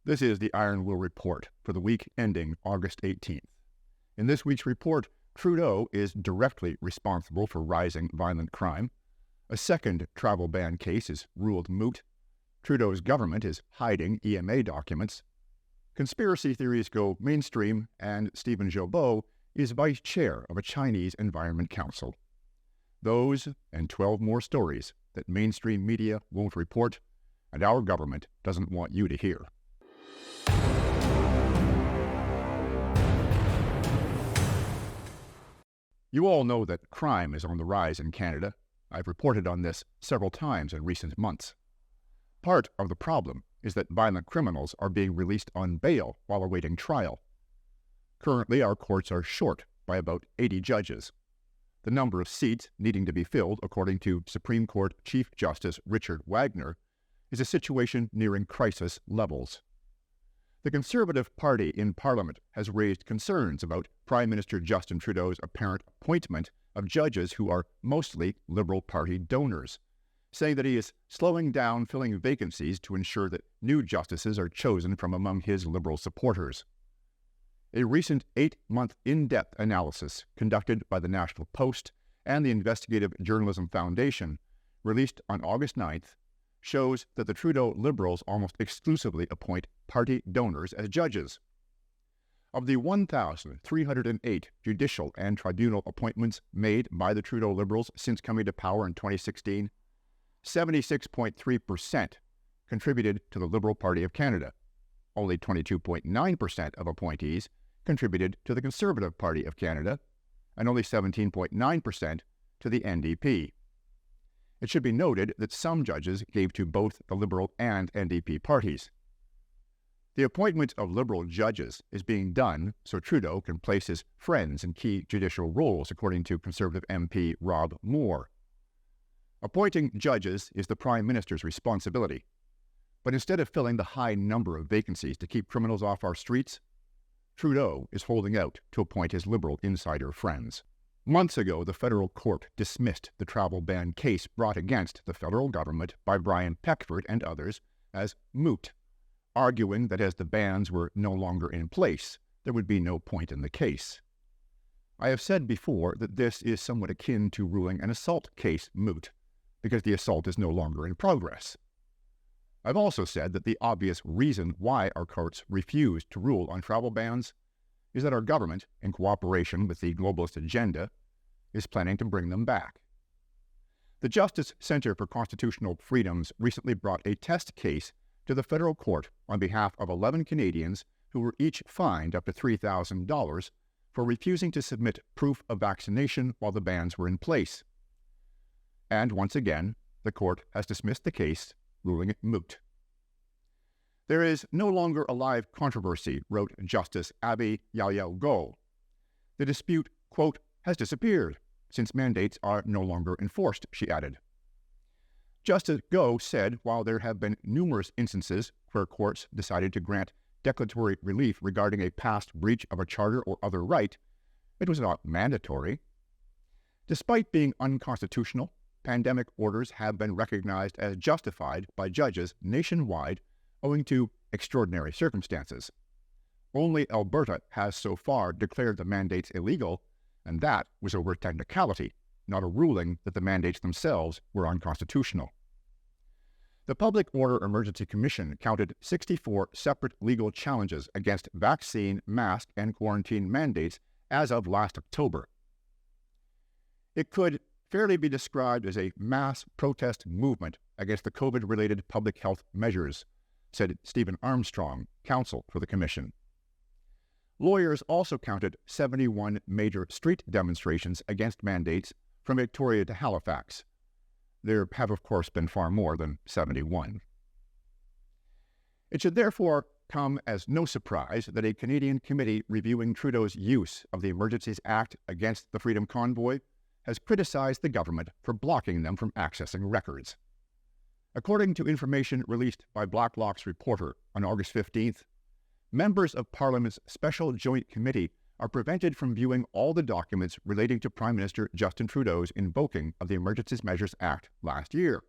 This is the Iron Will Report for the week ending August 18th. In this week's report, Trudeau is directly responsible for rising violent crime. A second travel ban case is ruled moot. Trudeau's government is hiding EMA documents. Conspiracy theories go mainstream, and Stephen Guilbeault is vice chair of a Chinese Environment Council. Those and 12 more stories that mainstream media won't report, and our government doesn't want you to hear. You all know that crime is on the rise in Canada. I've reported on this several times in recent months. Part of the problem is that violent criminals are being released on bail while awaiting trial. Currently, our courts are short by about 80 judges. The number of seats needing to be filled, according to Supreme Court Chief Justice Richard Wagner, is a situation nearing crisis levels. The Conservative Party in Parliament has raised concerns about Prime Minister Justin Trudeau's apparent appointment of judges who are mostly Liberal Party donors, saying that he is slowing down filling vacancies to ensure that new justices are chosen from among his Liberal supporters. A recent 8-month in-depth analysis conducted by the National Post and the Investigative Journalism Foundation, released on August 9th, shows that the Trudeau Liberals almost exclusively appoint party donors as judges. Of the 1,308 judicial and tribunal appointments made by the Trudeau Liberals since coming to power in 2016, 76.3% contributed to the Liberal Party of Canada. Only 22.9% of appointees contributed to the Conservative Party of Canada, and only 17.9% to the NDP. It should be noted that some judges gave to both the Liberal and NDP parties. The appointment of Liberal judges is being done so Trudeau can place his friends in key judicial roles, according to Conservative MP Rob Moore. Appointing judges is the Prime Minister's responsibility, but instead of filling the high number of vacancies to keep criminals off our streets, Trudeau is holding out to appoint his Liberal insider friends. Months ago, the federal court dismissed the travel ban case brought against the federal government by Brian Peckford and others as moot, arguing that as the bans were no longer in place, there would be no point in the case. I have said before that this is somewhat akin to ruling an assault case moot, because the assault is no longer in progress. I've also said that the obvious reason why our courts refuse to rule on travel bans is that our government, in cooperation with the globalist agenda, is planning to bring them back. The Justice Centre for Constitutional Freedoms recently brought a test case to the federal court on behalf of 11 Canadians who were each fined up to $3,000 for refusing to submit proof of vaccination while the bans were in place. And once again, the court has dismissed the case, ruling it moot. There is no longer a live controversy, wrote Justice Abby Yao-Go. The dispute, quote, has disappeared, since mandates are no longer enforced, she added. Justice Go said while there have been numerous instances where courts decided to grant declaratory relief regarding a past breach of a charter or other right, it was not mandatory. Despite being unconstitutional, pandemic orders have been recognized as justified by judges nationwide owing to extraordinary circumstances. Only Alberta has so far declared the mandates illegal, and that was over technicality, not a ruling that the mandates themselves were unconstitutional. The Public Order Emergency Commission counted 64 separate legal challenges against vaccine, mask, and quarantine mandates as of last October. It could fairly be described as a mass protest movement against the COVID-related public health measures, said Stephen Armstrong, counsel for the Commission. Lawyers also counted 71 major street demonstrations against mandates from Victoria to Halifax. There have, of course, been far more than 71. It should therefore come as no surprise that a Canadian committee reviewing Trudeau's use of the Emergencies Act against the Freedom Convoy has criticized the government for blocking them from accessing records. According to information released by Blacklock's reporter on August 15th, members of Parliament's Special Joint Committee are prevented from viewing all the documents relating to Prime Minister Justin Trudeau's invoking of the Emergencies Measures Act last year.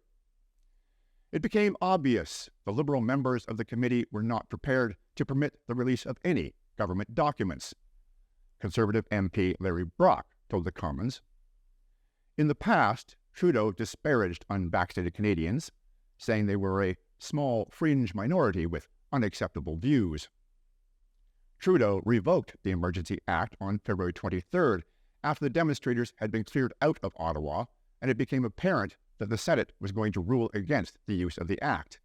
It became obvious the Liberal members of the committee were not prepared to permit the release of any government documents. Conservative MP Larry Brock told the Commons, "In the past, Trudeau disparaged unvaccinated Canadians, saying they were a small fringe minority with unacceptable views. Trudeau revoked the Emergency Act on February 23rd after the demonstrators had been cleared out of Ottawa and it became apparent that the Senate was going to rule against the use of the Act.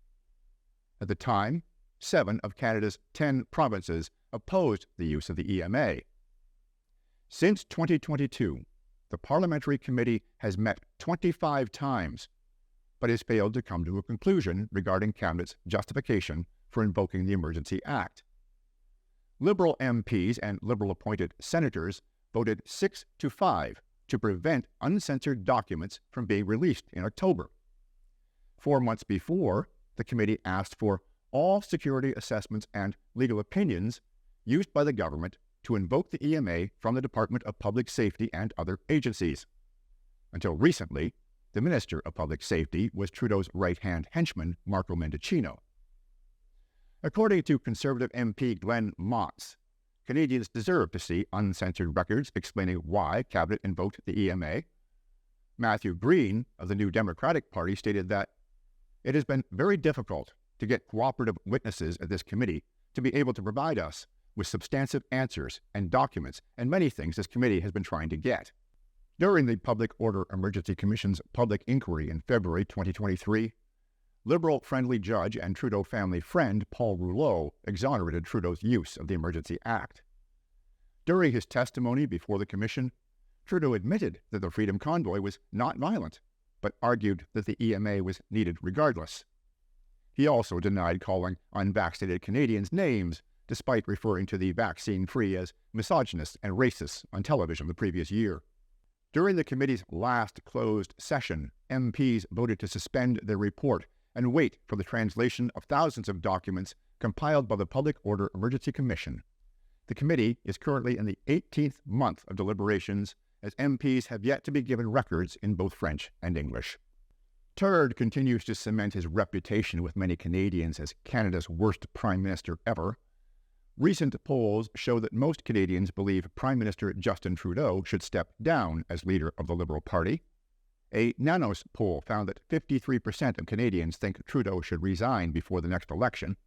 At the time, 7 of Canada's 10 provinces opposed the use of the EMA. Since 2022, the Parliamentary Committee has met 25 times, but has failed to come to a conclusion regarding Cabinet's justification for invoking the Emergency Act. Liberal MPs and Liberal-appointed senators voted 6-5 to prevent uncensored documents from being released in October. 4 months before, the committee asked for all security assessments and legal opinions used by the government to invoke the EMA from the Department of Public Safety and other agencies. Until recently, the Minister of Public Safety was Trudeau's right-hand henchman, Marco Mendicino. According to Conservative MP Glenn Motz, Canadians deserve to see uncensored records explaining why Cabinet invoked the EMA. Matthew Green of the New Democratic Party stated that it has been very difficult to get cooperative witnesses at this committee to be able to provide us with substantive answers and documents and many things this committee has been trying to get. During the Public Order Emergency Commission's public inquiry in February 2023, Liberal-friendly judge and Trudeau family friend Paul Rouleau exonerated Trudeau's use of the Emergency Act. During his testimony before the Commission, Trudeau admitted that the Freedom Convoy was not violent, but argued that the EMA was needed regardless. He also denied calling unvaccinated Canadians names, despite referring to the vaccine-free as misogynist and racist on television the previous year. During the committee's last closed session, MPs voted to suspend their report and wait for the translation of thousands of documents compiled by the Public Order Emergency Commission. The committee is currently in the 18th month of deliberations, as MPs have yet to be given records in both French and English. Turd continues to cement his reputation with many Canadians as Canada's worst Prime Minister ever. Recent polls show that most Canadians believe Prime Minister Justin Trudeau should step down as leader of the Liberal Party. A Nanos poll found that 53% of Canadians think Trudeau should resign before the next election.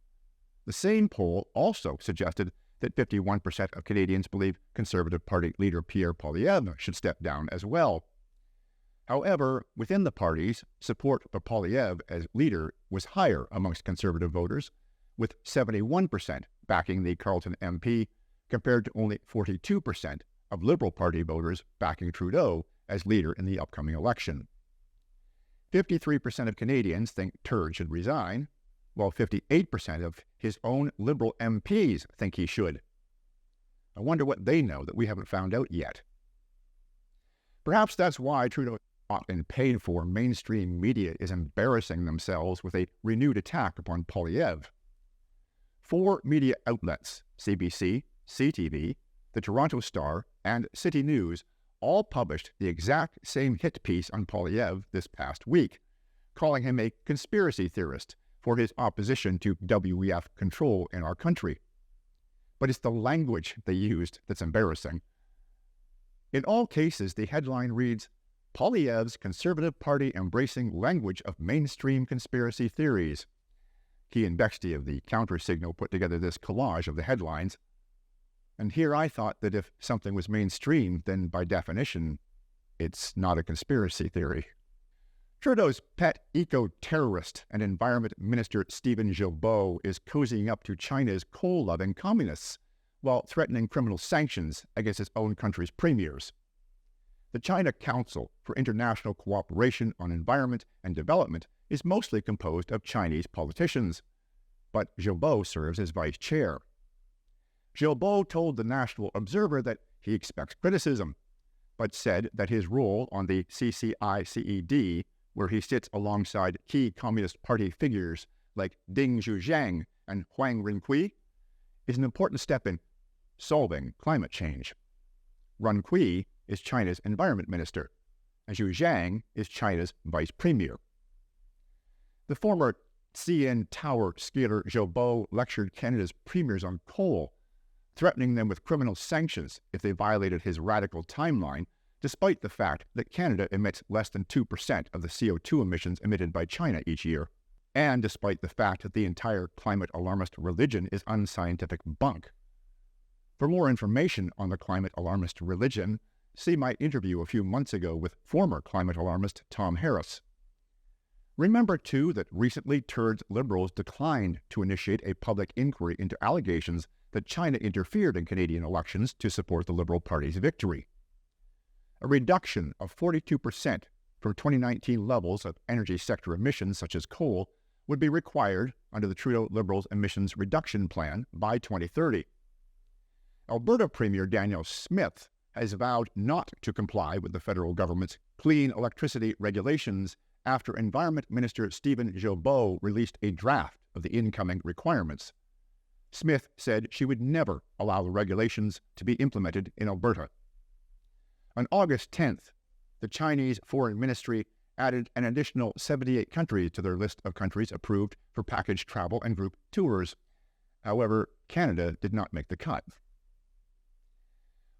The same poll also suggested that 51% of Canadians believe Conservative Party leader Pierre Poilievre should step down as well. However, within the parties, support for Poilievre as leader was higher amongst Conservative voters, with 71% backing the Carleton MP, compared to only 42% of Liberal Party voters backing Trudeau as leader in the upcoming election. 53% of Canadians think Turd should resign, while 58% of his own Liberal MPs think he should. I wonder what they know that we haven't found out yet. Perhaps that's why Trudeau and paid for mainstream media is embarrassing themselves with a renewed attack upon Poilievre. 4 media outlets, CBC, CTV, the Toronto Star, and City News, all published the exact same hit piece on Poilievre this past week, calling him a conspiracy theorist for his opposition to WEF control in our country. But it's the language they used that's embarrassing. In all cases, the headline reads, Poilievre's Conservative Party embracing language of mainstream conspiracy theories. He and Bexty of the Counter-Signal put together this collage of the headlines. And here I thought that if something was mainstream, then by definition, it's not a conspiracy theory. Trudeau's pet eco-terrorist and Environment Minister Stephen Guilbeault is cozying up to China's coal-loving communists while threatening criminal sanctions against his own country's premiers. The China Council for International Cooperation on Environment and Development is mostly composed of Chinese politicians, but Guilbeault serves as vice chair. Guilbeault told the National Observer that he expects criticism, but said that his role on the CCICED, where he sits alongside key Communist Party figures like Ding Zhujiang and Huang Rinqi, is an important step in solving climate change. Rinqi is China's environment minister, and Zhujiang is China's vice premier. The former CN Tower scaler Guilbeault lectured Canada's premiers on coal, threatening them with criminal sanctions if they violated his radical timeline, despite the fact that Canada emits less than 2% of the CO2 emissions emitted by China each year, and despite the fact that the entire climate alarmist religion is unscientific bunk. For more information on the climate alarmist religion, see my interview a few months ago with former climate alarmist Tom Harris. Remember, too, that recently turd Liberals declined to initiate a public inquiry into allegations that China interfered in Canadian elections to support the Liberal Party's victory. A reduction of 42% from 2019 levels of energy sector emissions such as coal would be required under the Trudeau Liberals' emissions reduction plan by 2030. Alberta Premier Danielle Smith has vowed not to comply with the federal government's clean electricity regulations after Environment Minister Stephen Guilbeault released a draft of the incoming requirements. Smith said she would never allow the regulations to be implemented in Alberta. On August 10th, the Chinese Foreign Ministry added an additional 78 countries to their list of countries approved for package travel and group tours. However, Canada did not make the cut.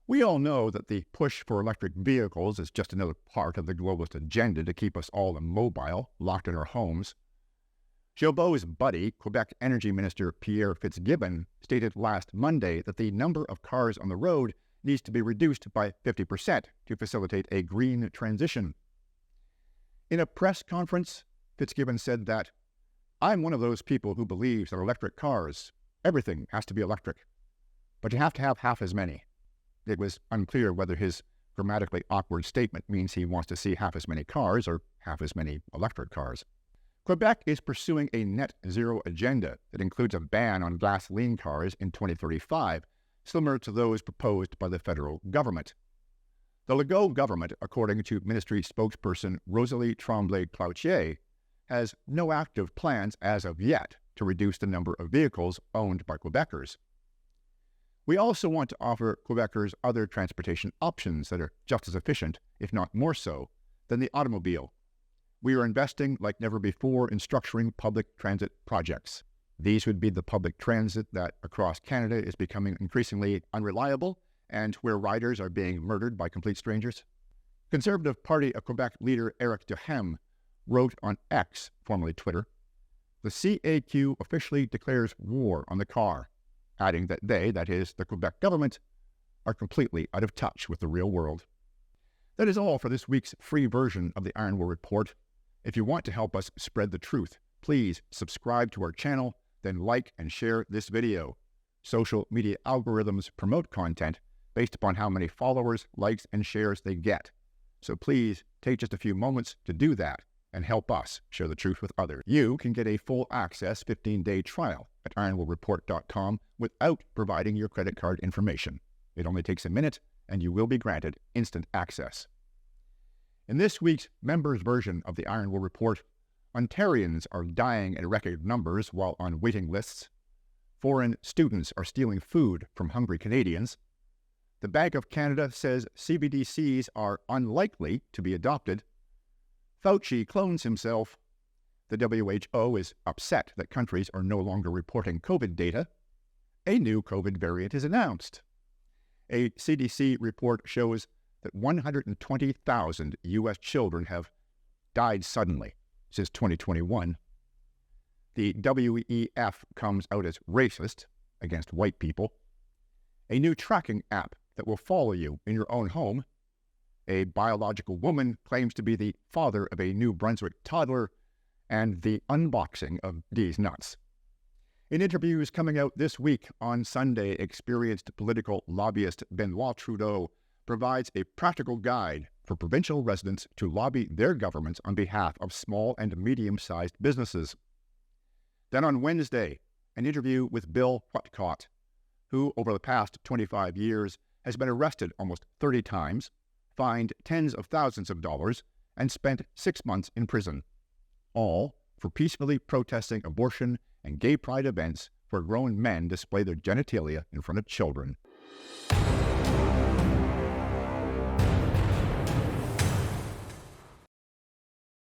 We all know that the push for electric vehicles is just another part of the globalist agenda to keep us all immobile, locked in our homes. Guilbeault's buddy, Quebec Energy Minister Pierre Fitzgibbon, stated last Monday that the number of cars on the road needs to be reduced by 50% to facilitate a green transition. In a press conference, Fitzgibbon said that, "I'm one of those people who believes that electric cars, everything has to be electric, but you have to have half as many." It was unclear whether his grammatically awkward statement means he wants to see half as many cars or half as many electric cars. Quebec is pursuing a net zero agenda that includes a ban on gasoline cars in 2035, similar to those proposed by the federal government. The Legault government, according to ministry spokesperson Rosalie Tremblay-Cloutier, has no active plans as of yet to reduce the number of vehicles owned by Quebecers. We also want to offer Quebecers other transportation options that are just as efficient, if not more so, than the automobile. We are investing like never before in structuring public transit projects. These would be the public transit that across Canada is becoming increasingly unreliable and where riders are being murdered by complete strangers. Conservative Party of Quebec leader Éric Duhem wrote on X, formerly Twitter, "The CAQ officially declares war on the car," adding that they, that is, the Quebec government, are completely out of touch with the real world. That is all for this week's free version of the Iron War Report. If you want to help us spread the truth, please subscribe to our channel, then like and share this video. Social media algorithms promote content based upon how many followers, likes, and shares they get. So please take just a few moments to do that and help us share the truth with others. You can get a full access 15-day trial at ironwillreport.com without providing your credit card information. It only takes a minute and you will be granted instant access. In this week's members version of the Iron Will Report, Ontarians are dying at record numbers while on waiting lists. Foreign students are stealing food from hungry Canadians. The Bank of Canada says CBDCs are unlikely to be adopted. Fauci clones himself. The WHO is upset that countries are no longer reporting COVID data. A new COVID variant is announced. A CDC report shows that 120,000 U.S. children have died suddenly since 2021. The WEF comes out as racist against white people. A new tracking app that will follow you in your own home. A biological woman claims to be the father of a New Brunswick toddler, and the unboxing of these nuts. In interviews coming out this week on Sunday, experienced political lobbyist Benoit Trudeau provides a practical guide for provincial residents to lobby their governments on behalf of small and medium-sized businesses. Then on Wednesday, an interview with Bill Whatcott, who over the past 25 years has been arrested almost 30 times, fined tens of thousands of dollars, and spent 6 months in prison. All for peacefully protesting abortion and gay pride events where grown men display their genitalia in front of children.